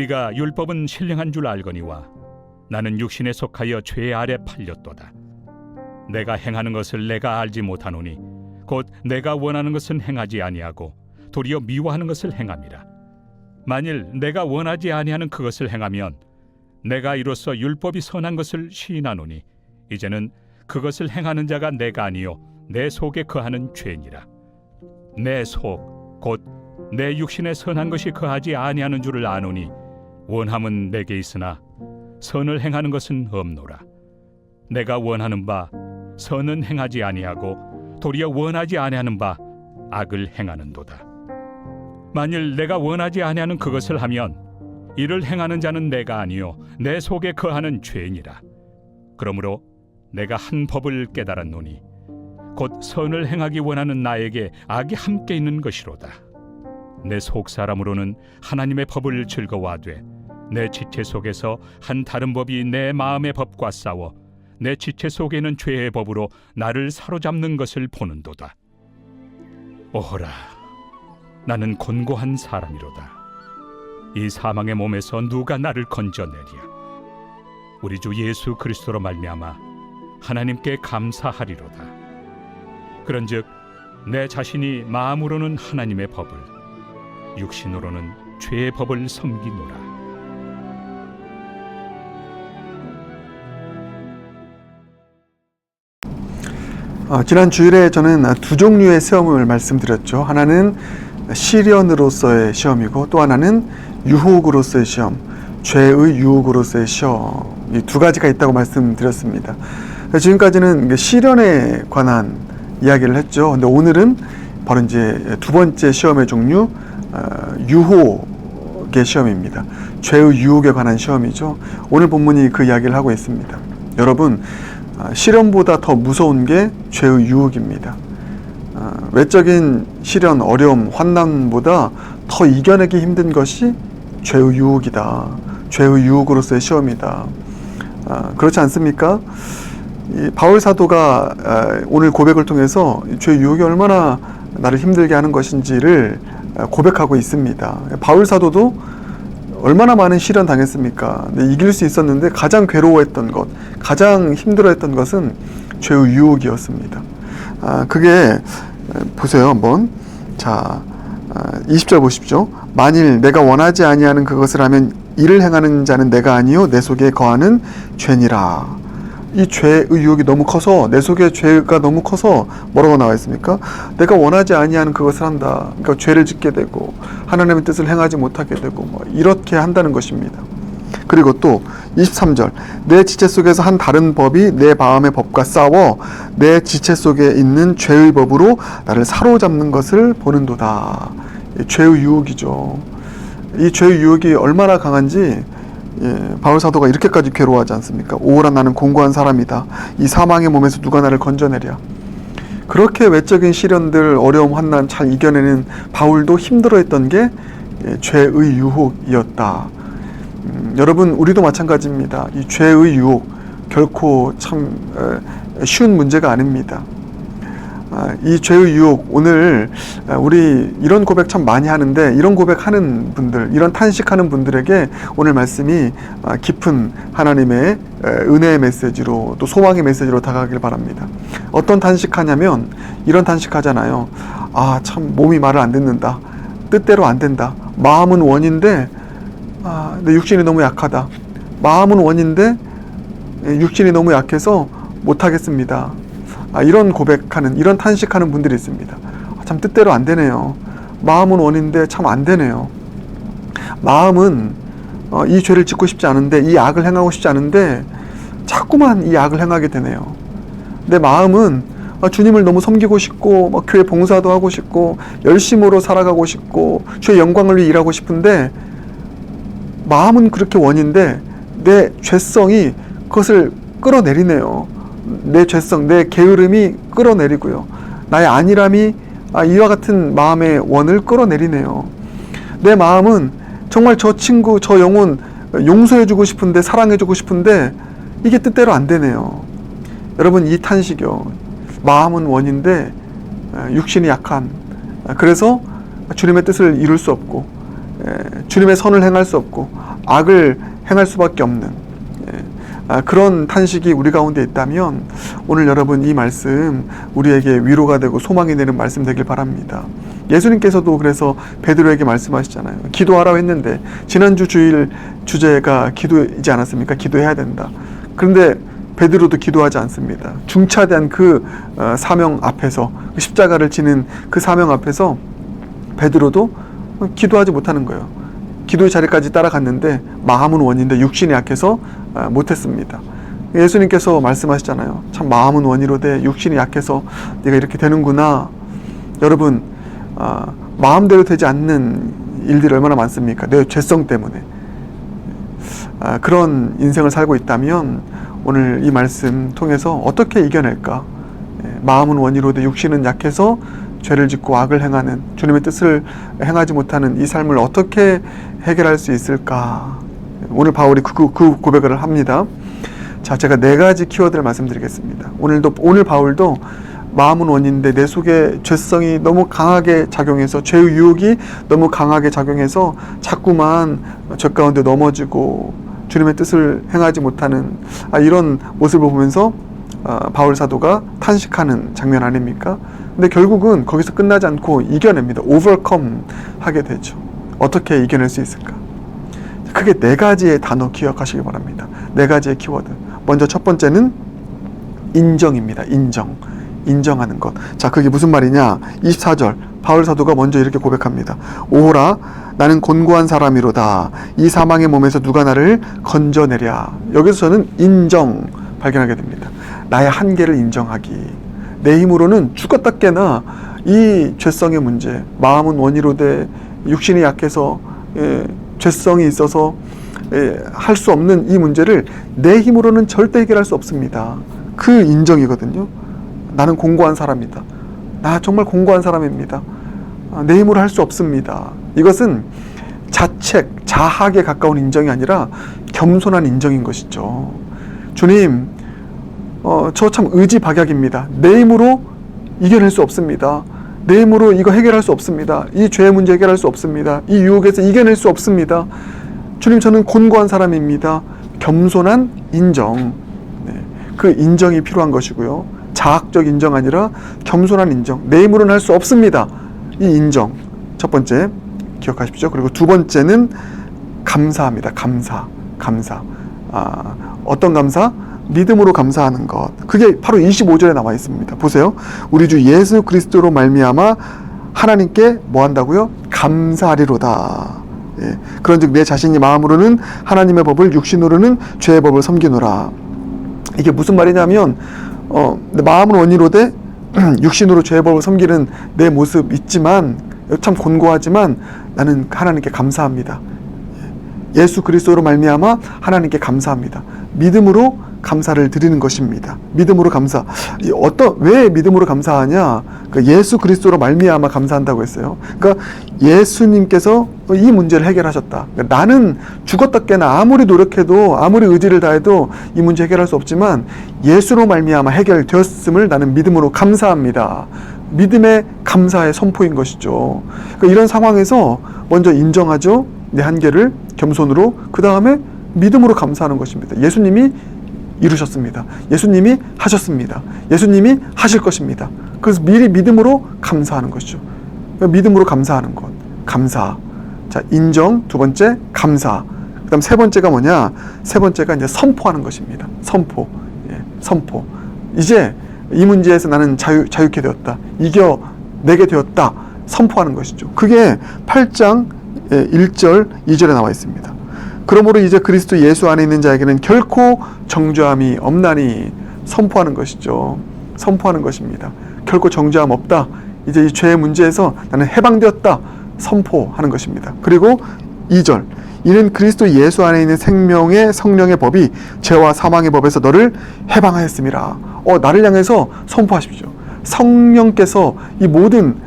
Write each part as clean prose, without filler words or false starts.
우리가 율법은 신령한 줄 알거니와 나는 육신에 속하여 죄 아래 팔렸도다. 내가 행하는 것을 내가 알지 못하노니 곧 내가 원하는 것은 행하지 아니하고 도리어 미워하는 것을 행함이라. 만일 내가 원하지 아니하는 그것을 행하면 내가 이로써 율법이 선한 것을 시인하노니 이제는 그것을 행하는 자가 내가 아니요 내 속에 거하는 죄니라. 내 속 곧 내 육신에 선한 것이 거하지 아니하는 줄을 아노니 원함은 내게 있으나 선을 행하는 것은 없노라. 내가 원하는 바 선은 행하지 아니하고 도리어 원하지 아니하는 바 악을 행하는도다. 만일 내가 원하지 아니하는 그것을 하면 이를 행하는 자는 내가 아니요 내 속에 거하는 죄니라. 그러므로 내가 한 법을 깨달았노니 곧 선을 행하기 원하는 나에게 악이 함께 있는 것이로다. 내 속사람으로는 하나님의 법을 즐거워하되 내 지체 속에서 한 다른 법이 내 마음의 법과 싸워 내 지체 속에 있는 죄의 법으로 나를 사로잡는 것을 보는도다. 오호라, 나는 곤고한 사람이로다. 이 사망의 몸에서 누가 나를 건져내랴. 우리 주 예수 그리스도로 말미암아 하나님께 감사하리로다. 그런즉 내 자신이 마음으로는 하나님의 법을 육신으로는 죄의 법을 섬기노라. 지난 주일에 저는 두 종류의 시험을 말씀드렸죠. 하나는 시련으로서의 시험이고 또 하나는 유혹으로서의 시험, 죄의 유혹으로서의 시험, 이 두 가지가 있다고 말씀드렸습니다. 지금까지는 시련에 관한 이야기를 했죠. 근데 오늘은 바로 이제 두 번째 시험의 종류, 유혹의 시험입니다. 죄의 유혹에 관한 시험이죠. 오늘 본문이 그 이야기를 하고 있습니다. 여러분, 시련보다 더 무서운 게 죄의 유혹입니다. 외적인 시련, 어려움, 환난보다 더 이겨내기 힘든 것이 죄의 유혹이다. 죄의 유혹으로서의 시험이다. 그렇지 않습니까? 이 바울 사도가 오늘 고백을 통해서 죄의 유혹이 얼마나 나를 힘들게 하는 것인지를 고백하고 있습니다. 바울 사도도 얼마나 많은 시련 당했습니까? 근데 이길 수 있었는데 가장 괴로워했던 것, 가장 힘들어했던 것은 죄의 유혹이었습니다. 그게 보세요 한번. 자, 20절 보십시오. 만일 내가 원하지 아니하는 그것을 하면 이를 행하는 자는 내가 아니요 내 속에 거하는 죄니라. 이 죄의 유혹이 너무 커서, 내 속에 죄가 너무 커서 뭐라고 나와 있습니까? 내가 원하지 아니하는 그것을 한다. 그러니까 죄를 짓게 되고 하나님의 뜻을 행하지 못하게 되고 이렇게 한다는 것입니다. 그리고 또 23절, 내 지체 속에서 한 다른 법이 내 마음의 법과 싸워 내 지체 속에 있는 죄의 법으로 나를 사로잡는 것을 보는도다. 죄의 유혹이죠. 이 죄의 유혹이 얼마나 강한지 바울 사도가 이렇게까지 괴로워하지 않습니까? 오호라, 나는 공고한 사람이다. 이 사망의 몸에서 누가 나를 건져내랴. 그렇게 외적인 시련들, 어려움, 환난 잘 이겨내는 바울도 힘들어했던 게 죄의 유혹이었다. 여러분, 우리도 마찬가지입니다. 이 죄의 유혹 결코 참 쉬운 문제가 아닙니다. 이 죄의 유혹, 오늘 우리 이런 고백 참 많이 하는데, 이런 고백하는 분들, 이런 탄식하는 분들에게 오늘 말씀이 깊은 하나님의 은혜의 메시지로, 또 소망의 메시지로 다가가길 바랍니다. 어떤 탄식하냐면 이런 탄식하잖아요. 참 몸이 말을 안 듣는다. 뜻대로 안 된다. 마음은 원인데 내 육신이 너무 약하다. 마음은 원인데 육신이 너무 약해서 못하겠습니다. 이런 고백하는, 이런 탄식하는 분들이 있습니다. 참 뜻대로 안 되네요. 마음은 원인데 참 안 되네요. 마음은 이 죄를 짓고 싶지 않은데, 이 악을 행하고 싶지 않은데 자꾸만 이 악을 행하게 되네요. 내 마음은 주님을 너무 섬기고 싶고 교회 봉사도 하고 싶고 열심으로 살아가고 싶고 주의 영광을 위해 일하고 싶은데, 마음은 그렇게 원인데 내 죄성이 그것을 끌어내리네요. 내 죄성, 내 게으름이 끌어내리고요. 나의 안일함이 이와 같은 마음의 원을 끌어내리네요. 내 마음은 정말 저 친구, 저 영혼 용서해주고 싶은데, 사랑해주고 싶은데 이게 뜻대로 안 되네요. 여러분, 이 탄식이요. 마음은 원인데 육신이 약한, 그래서 주님의 뜻을 이룰 수 없고 주님의 선을 행할 수 없고 악을 행할 수밖에 없는 그런 탄식이 우리 가운데 있다면 오늘 여러분 이 말씀 우리에게 위로가 되고 소망이 되는 말씀 되길 바랍니다. 예수님께서도 그래서 베드로에게 말씀하시잖아요. 기도하라고 했는데 지난주 주일 주제가 기도이지 않았습니까? 기도해야 된다. 그런데 베드로도 기도하지 않습니다. 중차대한 그 사명 앞에서, 그 십자가를 지는 그 사명 앞에서 베드로도 기도하지 못하는 거예요. 기도의 자리까지 따라갔는데 마음은 원인데 육신이 약해서 못했습니다. 예수님께서 말씀하시잖아요. 참 마음은 원이로되 육신이 약해서 네가 이렇게 되는구나. 여러분, 마음대로 되지 않는 일들이 얼마나 많습니까? 내 죄성 때문에. 그런 인생을 살고 있다면 오늘 이 말씀 통해서 어떻게 이겨낼까? 마음은 원이로되 육신은 약해서 죄를 짓고 악을 행하는, 주님의 뜻을 행하지 못하는 이 삶을 어떻게 해결할 수 있을까? 오늘 바울이 그 고백을 합니다. 자, 제가 4가지 키워드를 말씀드리겠습니다. 오늘 바울도 마음은 원인데 내 속에 죄성이 너무 강하게 작용해서, 죄의 유혹이 너무 강하게 작용해서 자꾸만 죄 가운데 넘어지고 주님의 뜻을 행하지 못하는 이런 모습을 보면서 바울 사도가 탄식하는 장면 아닙니까? 근데 결국은 거기서 끝나지 않고 이겨냅니다. overcome 하게 되죠. 어떻게 이겨낼 수 있을까? 크게 4가지의 단어 기억하시기 바랍니다. 4가지의 키워드. 먼저 첫 번째는 인정입니다. 인정하는 것. 자, 그게 무슨 말이냐? 24절 바울 사도가 먼저 이렇게 고백합니다. 오호라 나는 곤고한 사람이로다. 이 사망의 몸에서 누가 나를 건져내랴. 여기서 저는 인정 발견하게 됩니다. 나의 한계를 인정하기. 내 힘으로는 죽었다 깨나 이 죄성의 문제, 마음은 원이로되 육신이 약해서 죄성이 있어서 할 수 없는 이 문제를 내 힘으로는 절대 해결할 수 없습니다. 그 인정이거든요. 나는 공고한 사람이다. 나 정말 공고한 사람입니다. 내 힘으로 할 수 없습니다. 이것은 자책, 자학에 가까운 인정이 아니라 겸손한 인정인 것이죠. 주님, 저 참 의지박약입니다. 내 힘으로 이겨낼 수 없습니다. 내 힘으로 이거 해결할 수 없습니다. 이 죄의 문제 해결할 수 없습니다. 이 유혹에서 이겨낼 수 없습니다. 주님, 저는 곤고한 사람입니다. 겸손한 인정. 그 인정이 필요한 것이고요. 자학적 인정 아니라 겸손한 인정. 내 힘으로는 할 수 없습니다. 이 인정. 첫 번째 기억하십시오. 그리고 두 번째는 감사합니다. 감사. 어떤 감사? 믿음으로 감사하는 것. 그게 바로 25절에 나와 있습니다. 보세요. 우리 주 예수 그리스도로 말미암아 하나님께 뭐 한다고요? 감사하리로다. 예. 그런즉 내 자신이 마음으로는 하나님의 법을, 육신으로는 죄의 법을 섬기노라. 이게 무슨 말이냐면 내 마음은 원이로되 육신으로 죄의 법을 섬기는 내 모습 있지만, 참 곤고하지만 나는 하나님께 감사합니다. 예수 그리스도로 말미암아 하나님께 감사합니다. 믿음으로 감사를 드리는 것입니다. 믿음으로 감사. 왜 믿음으로 감사하냐? 예수 그리스도로 말미암아 감사한다고 했어요. 그러니까 예수님께서 이 문제를 해결하셨다. 그러니까 나는 죽었다 깨나 아무리 노력해도, 아무리 의지를 다해도 이 문제 해결할 수 없지만 예수로 말미암아 해결되었음을 나는 믿음으로 감사합니다. 믿음의 감사의 선포인 것이죠. 그러니까 이런 상황에서 먼저 인정하죠. 내 한계를 겸손으로, 그 다음에 믿음으로 감사하는 것입니다. 예수님이 이루셨습니다. 예수님이 하셨습니다. 예수님이 하실 것입니다. 그래서 미리 믿음으로 감사하는 것이죠. 믿음으로 감사하는 것. 감사. 자, 인정. 두 번째, 감사. 그 다음 세 번째가 뭐냐? 세 번째가 이제 선포하는 것입니다. 선포. 선포. 이제 이 문제에서 나는 자유케 되었다. 이겨내게 되었다. 선포하는 것이죠. 그게 8장 1절, 2절에 나와 있습니다. 그러므로 이제 그리스도 예수 안에 있는 자에게는 결코 정죄함이 없나니, 선포하는 것이죠. 선포하는 것입니다. 결코 정죄함 없다. 이제 이 죄의 문제에서 나는 해방되었다. 선포하는 것입니다. 그리고 2절, 이는 그리스도 예수 안에 있는 생명의 성령의 법이 죄와 사망의 법에서 너를 해방하였음이라. 나를 향해서 선포하십시오. 성령께서 이 모든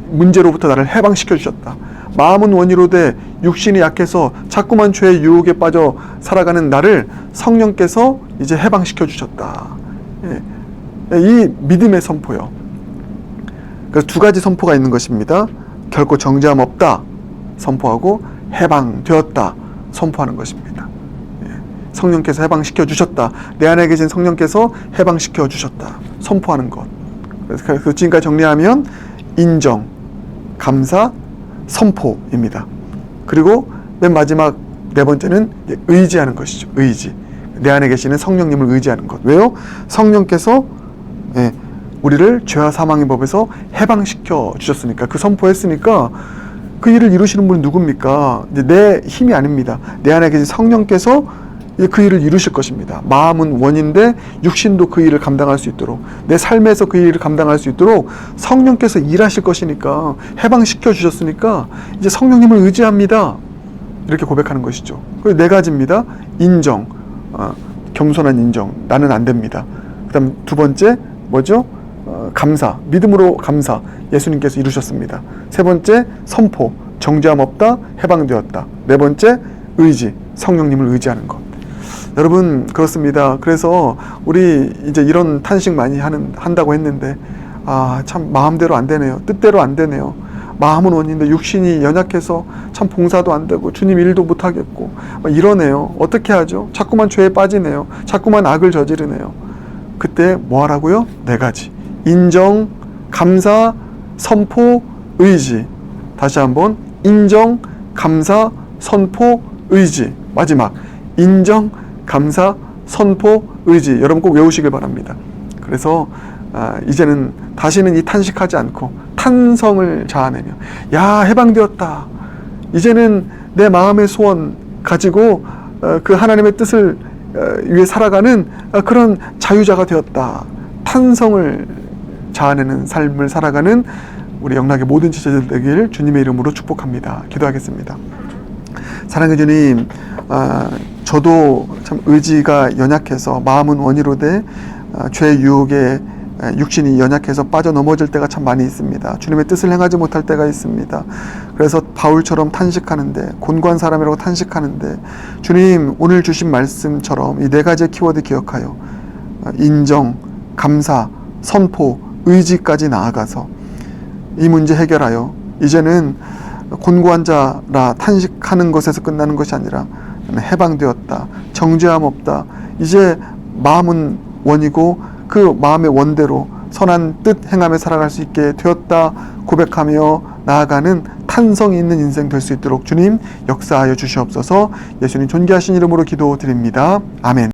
문제로부터 나를 해방시켜 주셨다. 마음은 원이로되 육신이 약해서 자꾸만 죄의 유혹에 빠져 살아가는 나를 성령께서 이제 해방시켜 주셨다. 이 믿음의 선포요. 그래서 두 가지 선포가 있는 것입니다. 결코 정죄함 없다 선포하고 해방되었다 선포하는 것입니다. 성령께서 해방시켜 주셨다. 내 안에 계신 성령께서 해방시켜 주셨다. 선포하는 것. 그래서 지금까지 정리하면 인정, 감사, 선포입니다. 그리고 맨 마지막 네 번째는 의지하는 것이죠. 의지. 내 안에 계시는 성령님을 의지하는 것. 왜요? 성령께서 우리를 죄와 사망의 법에서 해방시켜 주셨으니까, 그 선포했으니까 그 일을 이루시는 분은 누굽니까? 이제 내 힘이 아닙니다. 내 안에 계신 성령께서 그 일을 이루실 것입니다. 마음은 원인데 육신도 그 일을 감당할 수 있도록, 내 삶에서 그 일을 감당할 수 있도록 성령께서 일하실 것이니까, 해방시켜 주셨으니까 이제 성령님을 의지합니다. 이렇게 고백하는 것이죠. 그리고 네 가지입니다. 인정, 겸손한 인정. 나는 안 됩니다. 그 다음 두 번째 뭐죠? 감사, 믿음으로 감사. 예수님께서 이루셨습니다. 세 번째 선포, 정죄함 없다, 해방되었다. 네 번째 의지, 성령님을 의지하는 것. 여러분, 그렇습니다. 그래서 우리 이제 이런 탄식 많이 한다고 했는데, 참 마음대로 안 되네요. 뜻대로 안 되네요. 마음은 원인데 육신이 연약해서 참 봉사도 안 되고 주님 일도 못 하겠고 이러네요. 어떻게 하죠? 자꾸만 죄에 빠지네요. 자꾸만 악을 저지르네요. 그때 뭐 하라고요? 네 가지. 인정, 감사, 선포, 의지. 다시 한번 인정, 감사, 선포, 의지. 마지막 인정, 감사, 선포, 의지. 여러분 꼭 외우시길 바랍니다. 그래서 이제는 다시는 이 탄식하지 않고 탄성을 자아내며, 야, 해방되었다. 이제는 내 마음의 소원 가지고 그 하나님의 뜻을 위해 살아가는 그런 자유자가 되었다. 탄성을 자아내는 삶을 살아가는 우리 영락의 모든 지체들 되길 주님의 이름으로 축복합니다. 기도하겠습니다. 사랑의 주님, 저도 참 의지가 연약해서 마음은 원이로 돼 죄의 유혹에 육신이 연약해서 빠져 넘어질 때가 참 많이 있습니다. 주님의 뜻을 행하지 못할 때가 있습니다. 그래서 바울처럼 탄식하는데, 곤고한 사람이라고 탄식하는데, 주님 오늘 주신 말씀처럼 이 네 가지의 키워드 기억하여 인정, 감사, 선포, 의지까지 나아가서 이 문제 해결하여 이제는 곤고한 자라 탄식하는 것에서 끝나는 것이 아니라 해방되었다, 정죄함 없다, 이제 마음은 원이고 그 마음의 원대로 선한 뜻 행하며 살아갈 수 있게 되었다 고백하며 나아가는 탄성이 있는 인생 될 수 있도록 주님 역사하여 주시옵소서. 예수님 존귀하신 이름으로 기도드립니다. 아멘.